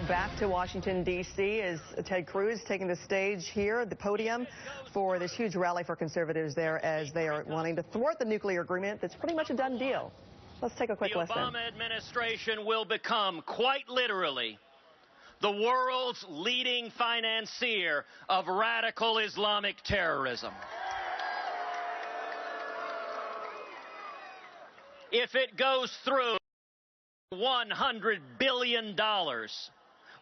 back to Washington, D.C. as Ted Cruz taking the stage here at the podium for this huge rally for conservatives there as they are wanting to thwart the nuclear agreement that's pretty much a done deal. Let's take a quick listen. The Obama administration will become, quite literally, the world's leading financier of radical Islamic terrorism. If it goes through, $100 billion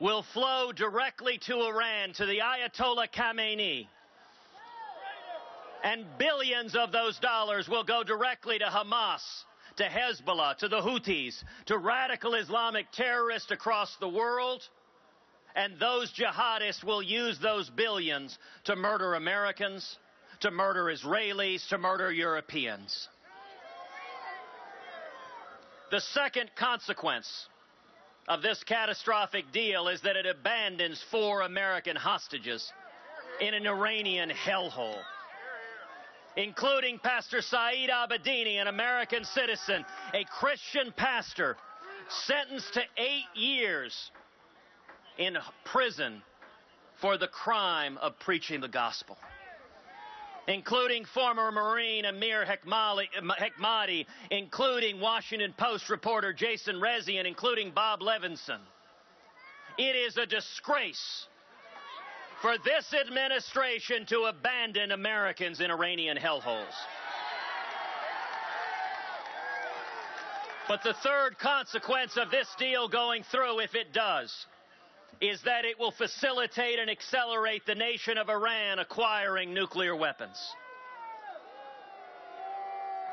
will flow directly to Iran, to the Ayatollah Khamenei. And billions of those dollars will go directly to Hamas, to Hezbollah, to the Houthis, to radical Islamic terrorists across the world. And those jihadists will use those billions to murder Americans, to murder Israelis, to murder Europeans. The second consequence of this catastrophic deal is that it abandons 4 American hostages in an Iranian hellhole, including Pastor Saeed Abedini, an American citizen, a Christian pastor, sentenced to 8 years in prison for the crime of preaching the gospel, including former Marine Amir Hekmati, including Washington Post reporter Jason Rezaian, including Bob Levinson. It is a disgrace for this administration to abandon Americans in Iranian hellholes. But the third consequence of this deal going through, if it does, is that it will facilitate and accelerate the nation of Iran acquiring nuclear weapons.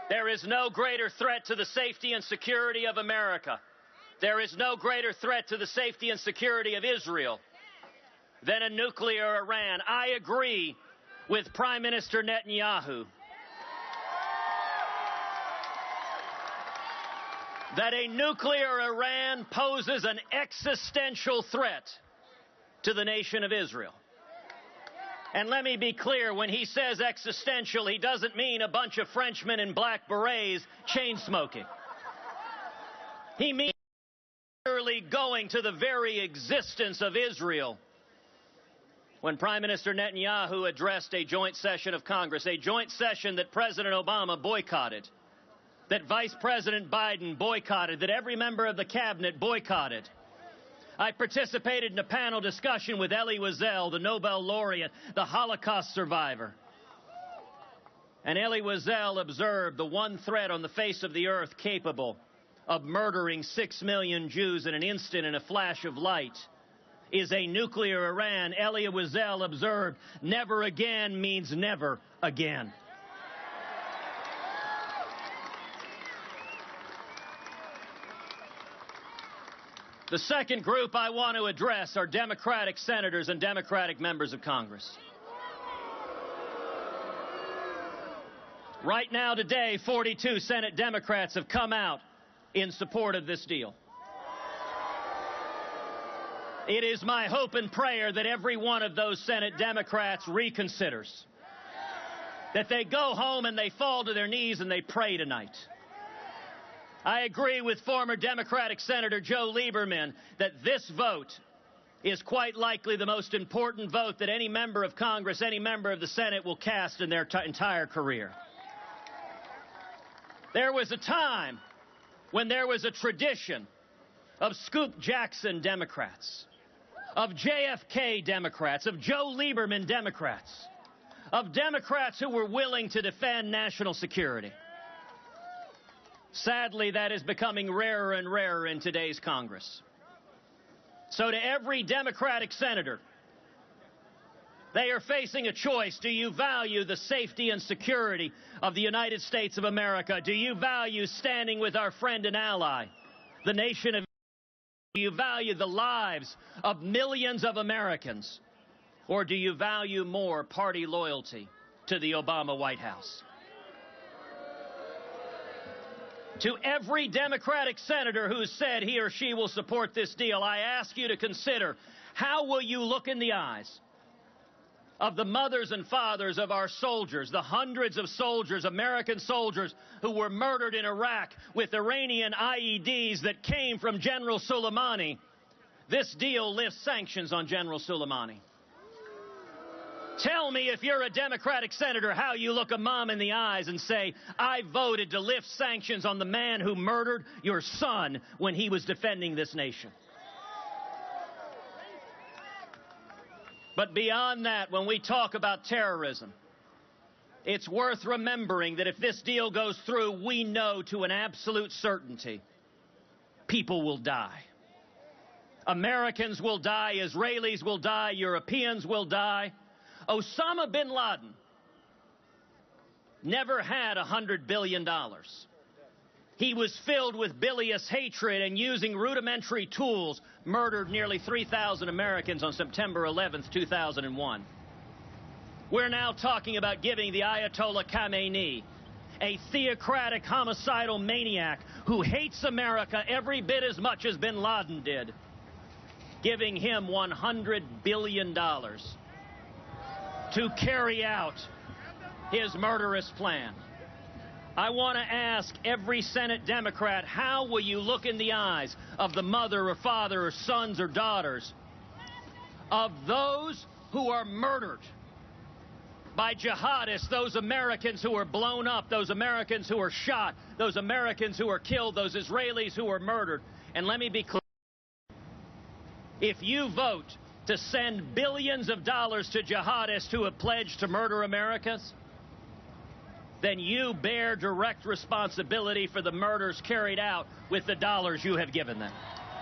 There is no greater threat to the safety and security of America. There is no greater threat to the safety and security of Israel than a nuclear Iran. I agree with Prime Minister Netanyahu that a nuclear Iran poses an existential threat to the nation of Israel. And let me be clear, when he says existential, he doesn't mean a bunch of Frenchmen in black berets chain-smoking. He means literally going to the very existence of Israel. When Prime Minister Netanyahu addressed a joint session of Congress, a joint session that President Obama boycotted, that Vice President Biden boycotted, that every member of the cabinet boycotted. I participated in a panel discussion with Elie Wiesel, the Nobel laureate, the Holocaust survivor. And Elie Wiesel observed the one threat on the face of the earth capable of murdering 6 million Jews in an instant, in a flash of light, is a nuclear Iran. Elie Wiesel observed, never again means never again. The second group I want to address are Democratic senators and Democratic members of Congress. Right now, today, 42 Senate Democrats have come out in support of this deal. It is my hope and prayer that every one of those Senate Democrats reconsiders, that they go home and they fall to their knees and they pray tonight. I agree with former Democratic Senator Joe Lieberman that this vote is quite likely the most important vote that any member of Congress, any member of the Senate will cast in their entire career. There was a time when there was a tradition of Scoop Jackson Democrats, of JFK Democrats, of Joe Lieberman Democrats, of Democrats who were willing to defend national security. Sadly, that is becoming rarer and rarer in today's Congress. So to every Democratic senator, they are facing a choice. Do you value the safety and security of the United States of America? Do you value standing with our friend and ally, the nation of Israel? Do you value the lives of millions of Americans? Or do you value more party loyalty to the Obama White House? To every Democratic senator who said he or she will support this deal, I ask you to consider, how will you look in the eyes of the mothers and fathers of our soldiers, the hundreds of soldiers, American soldiers, who were murdered in Iraq with Iranian IEDs that came from General Soleimani, This deal lifts sanctions on General Soleimani. Tell me, if you're a Democratic senator, how you look a mom in the eyes and say, I voted to lift sanctions on the man who murdered your son when he was defending this nation. But beyond that, when we talk about terrorism, it's worth remembering that if this deal goes through, we know to an absolute certainty people will die. Americans will die, Israelis will die, Europeans will die. Osama bin Laden never had $100 billion. He was filled with bilious hatred and, using rudimentary tools, murdered nearly 3,000 Americans on September 11th, 2001. We're now talking about giving the Ayatollah Khamenei, a theocratic, homicidal maniac who hates America every bit as much as bin Laden did, giving him $100 billion to carry out his murderous plan. I want to ask every Senate Democrat, how will you look in the eyes of the mother or father or sons or daughters of those who are murdered by jihadists, those Americans who are blown up, those Americans who are shot, those Americans who are killed, those Israelis who are murdered? And let me be clear. If you vote to send billions of dollars to jihadists who have pledged to murder Americans, then you bear direct responsibility for the murders carried out with the dollars you have given them.